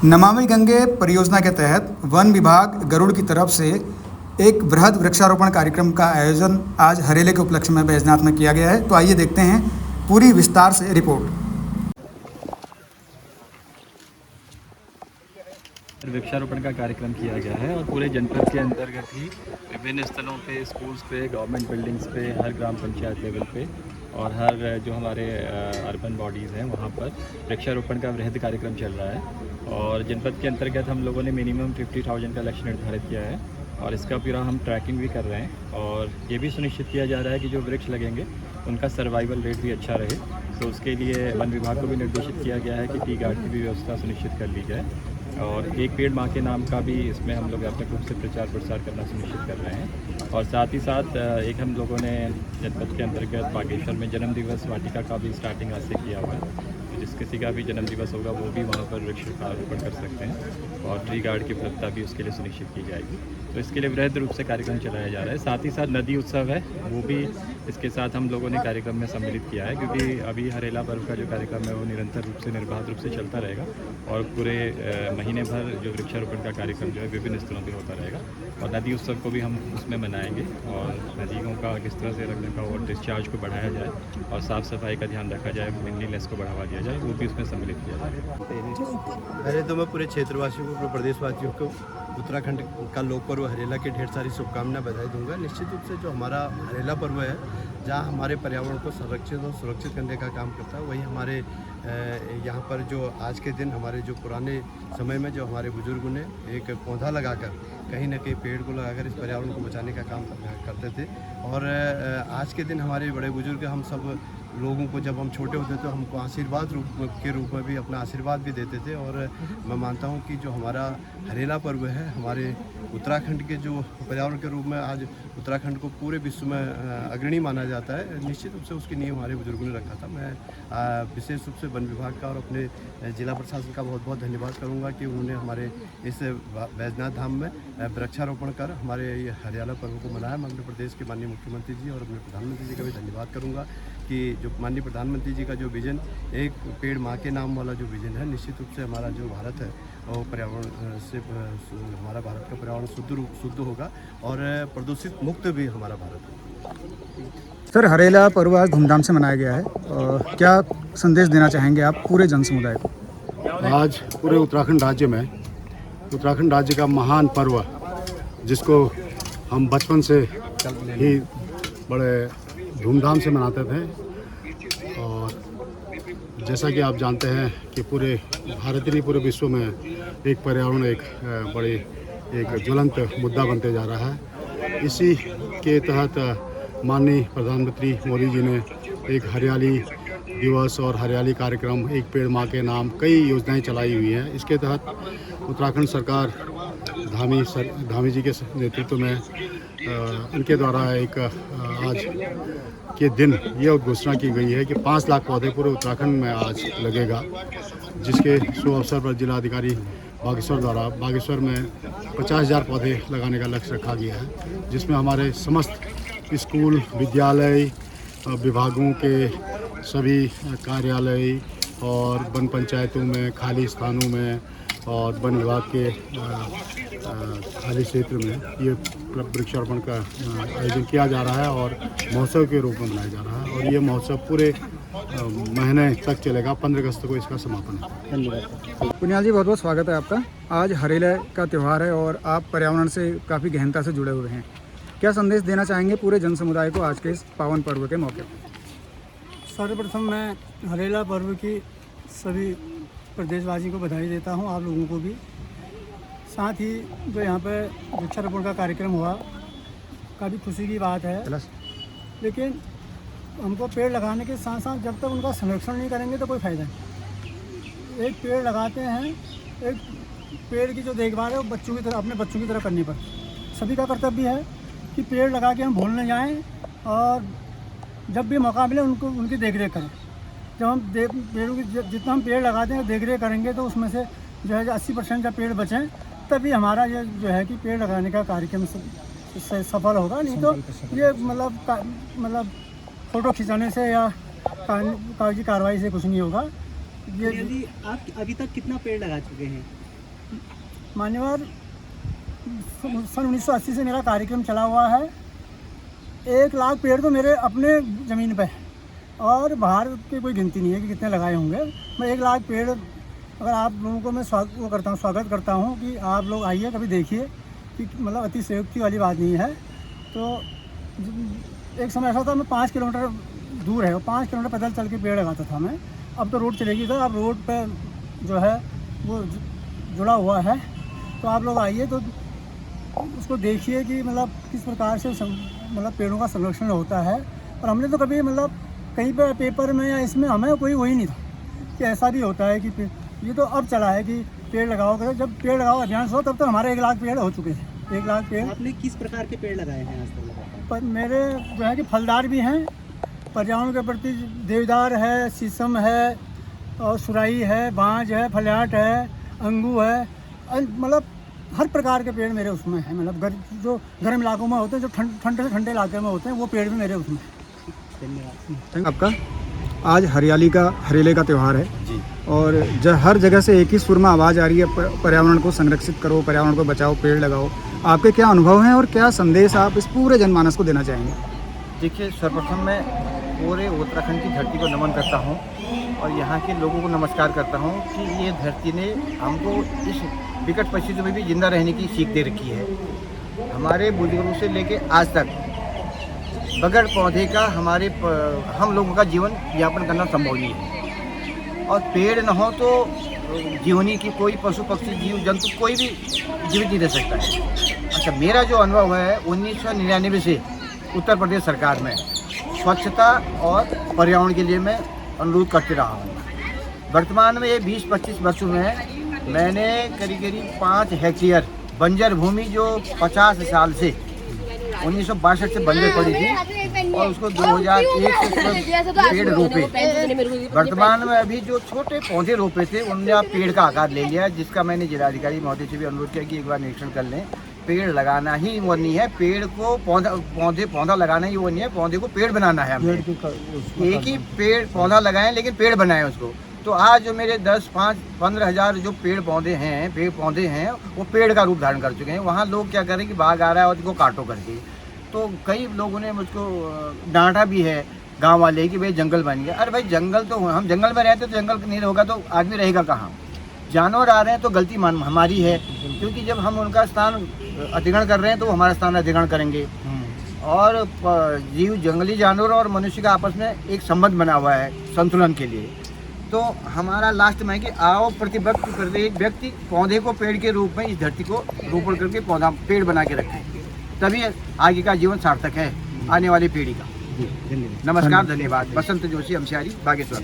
नमामि गंगे परियोजना के तहत वन विभाग गरुड़ की तरफ से एक बृहद वृक्षारोपण कार्यक्रम का आयोजन आज हरेले के उपलक्ष्य में बैजनाथ में किया गया है। तो आइए देखते हैं पूरी विस्तार से रिपोर्ट। वृक्षारोपण का कार्यक्रम किया गया है और पूरे जनपद के अंतर्गत ही विभिन्न स्थलों पे, स्कूल्स पे, गवर्नमेंट बिल्डिंग्स पे, हर ग्राम पंचायत लेवल पे और हर जो हमारे अर्बन बॉडीज़ हैं वहाँ पर वृक्षारोपण का वृहद कार्यक्रम चल रहा है। और जनपद के अंतर्गत हम लोगों ने मिनिमम 50,000 का लक्ष्य निर्धारित किया है और इसका पूरा हम ट्रैकिंग भी कर रहे हैं और ये भी सुनिश्चित किया जा रहा है कि जो वृक्ष लगेंगे उनका सर्वाइवल रेट भी अच्छा रहे। तो उसके लिए वन विभाग को भी निर्देशित किया गया है कि टी गार्ड की भी व्यवस्था सुनिश्चित कर ली जाए और एक पेड़ माँ के नाम का भी इसमें हम लोग व्यापक रूप से प्रचार प्रसार करना सुनिश्चित कर रहे हैं। और साथ ही साथ एक हम लोगों ने जनपद के अंतर्गत बागेश्वर में जन्म दिवस वाटिका का भी स्टार्टिंग आज से किया हुआ है। तो जिस किसी का भी जन्म दिवस होगा वो भी वहाँ पर वृक्षारोपण कर सकते हैं और ट्री गार्ड की उपलब्धता भी उसके लिए सुनिश्चित की जाएगी। तो इसके लिए वृहद रूप से कार्यक्रम चलाया जा रहा है। साथ ही साथ नदी उत्सव है वो भी इसके साथ हम लोगों ने कार्यक्रम में सम्मिलित किया है, क्योंकि अभी हरेला पर्व का जो कार्यक्रम है वो निरंतर रूप से निर्बाध रूप से चलता रहेगा और पूरे महीने भर जो वृक्षारोपण का कार्यक्रम जो है विभिन्न स्थलों पर होता रहेगा। और नदी उत्सव को भी हम उसमें मनाएंगे और नदियों का किस तरह से रखने का और डिस्चार्ज को बढ़ाया जाए और साफ़ सफाई का ध्यान रखा जाए, क्लीनलीनेस को बढ़ावा दिया जाए, वो भी उसमें सम्मिलित किया जाए। पहले तो मैं पूरे क्षेत्रवासियों को, पूरे प्रदेशवासियों को उत्तराखंड का लोक पर्व हरेला की ढेर सारी शुभकामनाएं बधाई दूंगा। निश्चित रूप से जो हमारा हरेला पर्व है, जहाँ हमारे पर्यावरण को संरक्षित और सुरक्षित करने का काम करता है, वही हमारे यहाँ पर जो आज के दिन हमारे जो पुराने समय में जो हमारे बुजुर्गों ने एक पौधा लगाकर कहीं ना कहीं पेड़ को लगाकर इस पर्यावरण को बचाने का काम करते थे। और आज के दिन हमारे बड़े बुजुर्ग हम सब लोगों को जब हम छोटे होते तो हमको आशीर्वाद के रूप में भी अपना आशीर्वाद भी देते थे। और मैं मानता हूँ कि जो हमारा हरेला पर्व है हमारे उत्तराखंड के जो पर्यावरण के रूप में आज उत्तराखंड को पूरे विश्व में अग्रणी माना जाता है। निश्चित रूप से उसकी नींव हमारे बुजुर्गों ने रखा था। मैं विशेष रूप से वन विभाग का और अपने जिला प्रशासन का बहुत बहुत धन्यवाद करूँगा कि उन्होंने हमारे इस बैजनाथ धाम में वृक्षारोपण कर हमारे ये हरियाला पर्व को मनाया। मैं अपने प्रदेश के माननीय मुख्यमंत्री जी और अपने प्रधानमंत्री जी का भी धन्यवाद करूँगा कि जो माननीय प्रधानमंत्री जी का जो विज़न, एक पेड़ माँ के नाम वाला जो विज़न है, निश्चित रूप से हमारा जो भारत है वो पर्यावरण से हमारा भारत का पर्यावरण शुद्ध होगा और प्रदूषित मुक्त भी हमारा भारत होगा। सर, हरेला पर्व आज धूमधाम से मनाया गया है और क्या संदेश देना चाहेंगे आप पूरे जन समुदाय को? आज पूरे उत्तराखंड राज्य में उत्तराखंड राज्य का महान पर्व जिसको हम बचपन से ही बड़े धूमधाम से मनाते थे और जैसा कि आप जानते हैं कि पूरे भारत ही नहीं पूरे विश्व में एक पर्यावरण एक बड़ी एक ज्वलंत मुद्दा बनते जा रहा है। इसी के तहत माननीय प्रधानमंत्री मोदी जी ने एक हरियाली दिवस और हरियाली कार्यक्रम, एक पेड़ माँ के नाम, कई योजनाएं चलाई हुई हैं। इसके तहत उत्तराखंड सरकार धामी जी के नेतृत्व में इनके द्वारा एक आज के दिन ये घोषणा की गई है कि 5 लाख पौधे पूरे उत्तराखंड में आज लगेगा, जिसके शुभ अवसर पर जिलाधिकारी बागेश्वर द्वारा बागेश्वर में 50,000 पौधे लगाने का लक्ष्य रखा गया है, जिसमें हमारे समस्त स्कूल, विद्यालय, विभागों के सभी कार्यालय और वन पंचायतों में, खाली स्थानों में और वन विभाग के खाली क्षेत्र में ये वृक्षारोपण का आयोजन किया जा रहा है और महोत्सव के रूप में मनाया जा रहा है। और ये महोत्सव पूरे महीने तक चलेगा। 15 अगस्त को इसका समापन है। धन्यवाद। पुनियाल जी, बहुत बहुत स्वागत है आपका। आज हरेला का त्यौहार है और आप पर्यावरण से काफ़ी गहनता से जुड़े हुए हैं। क्या संदेश देना चाहेंगे पूरे जन समुदाय को आज के इस पावन पर्व के मौके पर? सर्वप्रथम मैं हरेला पर्व की सभी प्रदेशवासियों को बधाई देता हूं, आप लोगों को भी। साथ ही जो यहाँ पर वृक्षारोपण का कार्यक्रम हुआ, काफ़ी खुशी की बात है। लेकिन हमको पेड़ लगाने के साथ साथ जब तक उनका संरक्षण नहीं करेंगे तो कोई फ़ायदा नहीं। एक पेड़ लगाते हैं, एक पेड़ की जो देखभाल है वो बच्चों की तरह, अपने बच्चों की तरह करनी पड़ती। सभी का कर्तव्य है कि पेड़ लगा के हम भूल न जाएँ और जब भी मौका मिले उनकी देख रेख करें। जब हम पेड़ों की जितना हम पेड़ लगाते हैं देख रेख करेंगे तो उसमें से जो है 80% जब पेड़ बचें तभी हमारा ये जो है कि पेड़ लगाने का कार्यक्रम सफल होगा। नहीं तो ये मतलब फ़ोटो खिंचाने से या कागजी कार्रवाई से कुछ नहीं होगा। ये आप अभी तक कितना पेड़ लगा चुके हैं? मान्यवर सन 1980 से मेरा कार्यक्रम चला हुआ है। 1 लाख पेड़ तो मेरे अपने ज़मीन पे है और बाहर की कोई गिनती नहीं है कि कितने लगाए होंगे। मैं 1 लाख पेड़ अगर आप लोगों को मैं स्वागत करता हूँ कि आप लोग आइए, कभी देखिए कि मतलब अतिशयोक्ति वाली बात नहीं है। तो एक समय ऐसा था, मैं 5 किलोमीटर दूर है, 5 किलोमीटर पैदल चल के पेड़ लगाता था मैं। अब तो रोड चलेगी, तो अब रोड पे जो है वो जुड़ा हुआ है। तो आप लोग आइए तो उसको देखिए कि मतलब किस प्रकार से मतलब पेड़ों का संरक्षण होता है। और हमने तो कभी मतलब कहीं पे पेपर में या इसमें हमें कोई वही नहीं था कि ऐसा भी होता है कि ये तो अब चला है कि पेड़ लगाओ कर। जब पेड़ लगाओ अभियान हो तब तो हमारे 1 लाख पेड़ हो चुके थे। 1 लाख पेड़ आपने किस प्रकार के पेड़ लगाए हैं आज तक? पर मेरे जो है कि फलदार भी हैं, पर्यावरण के प्रति देवदार है, शीशम है और सुराई है, बांज है, फलियाट है, अंगू है, मतलब हर प्रकार के पेड़ मेरे उसमें हैं। मतलब जो गर्म इलाकों में होते हैं, जो ठंडे से ठंडे इलाके में होते हैं, वो पेड़ भी मेरे उसमें हैं। धन्यवाद। आपका आज हरेले का त्यौहार है जी। और हर जगह से एक ही सुर में आवाज़ आ रही है, पर्यावरण को संरक्षित करो, पर्यावरण को बचाओ, पेड़ लगाओ। आपके क्या अनुभव हैं और क्या संदेश आप इस पूरे जनमानस को देना चाहेंगे? देखिए, सर्वप्रथम मैं पूरे उत्तराखंड की धरती को नमन करता हूँ और यहाँ के लोगों को नमस्कार करता हूँ कि ये धरती ने हमको इस विकट परिस्थितियों में भी जिंदा रहने की सीख दे रखी है। हमारे बुजुर्गों से लेके आज तक बगैर पौधे का हम लोगों का जीवन यापन करना संभव नहीं है। और पेड़ न हो तो जीवनी की कोई पशु पक्षी जीव जंतु कोई भी जीवित नहीं रह सकता है। अच्छा, मेरा जो अनुभव है 1999 से उत्तर प्रदेश सरकार में स्वच्छता और पर्यावरण के लिए मैं अनुरोध करते रहा हूँ। वर्तमान में ये 20-25 वर्षों में मैंने करीब 5 हेक्टेयर बंजर भूमि जो 50 साल से 1962 से बंजर पड़ी थी और उसको 2001 से पेड़ रोपे। वर्तमान में अभी जो छोटे पौधे रोपे थे उनने अब पेड़ का आकार ले लिया, जिसका मैंने जिलाधिकारी महोदय से भी अनुरोध किया कि एक बार निरीक्षण कर लें। पेड़ लगाना ही वो नहीं है, पेड़ को पौधा लगाना ही वो नहीं है, पौधे को पेड़ बनाना है हमें। एक ही पेड़ पौधा लगाएं लेकिन पेड़ बनाएं उसको। तो आज जो मेरे 10-15 हज़ार जो पेड़ पौधे हैं वो पेड़ का रूप धारण कर चुके हैं। वहाँ लोग क्या करें कि बाघ आ रहा है और उसको काटो करके। तो कई लोगों ने मुझको डांटा भी है, गांव वाले, कि भाई जंगल बन गया। अरे भाई, जंगल तो हम जंगल में रहते तो जंगल नहीं होगा तो आदमी रहेगा कहाँ? जानवर आ रहे हैं तो गलती हमारी है, क्योंकि जब हम उनका स्थान अधिग्रहण कर रहे हैं तो वो हमारा स्थान अधिग्रहण करेंगे। और जंगली जानवर और मनुष्य का आपस में एक संबंध बना हुआ है संतुलन के लिए। तो हमारा लास्ट में है कि आओ प्रत्येक व्यक्ति पौधे को पेड़ के रूप में इस धरती को रोपण करके पेड़ बना के रखें, तभी आगे का जीवन सार्थक है आने वाली पीढ़ी का। नमस्कार, धन्यवाद। बसंत जोशी, हमसियारी, बागेश्वर।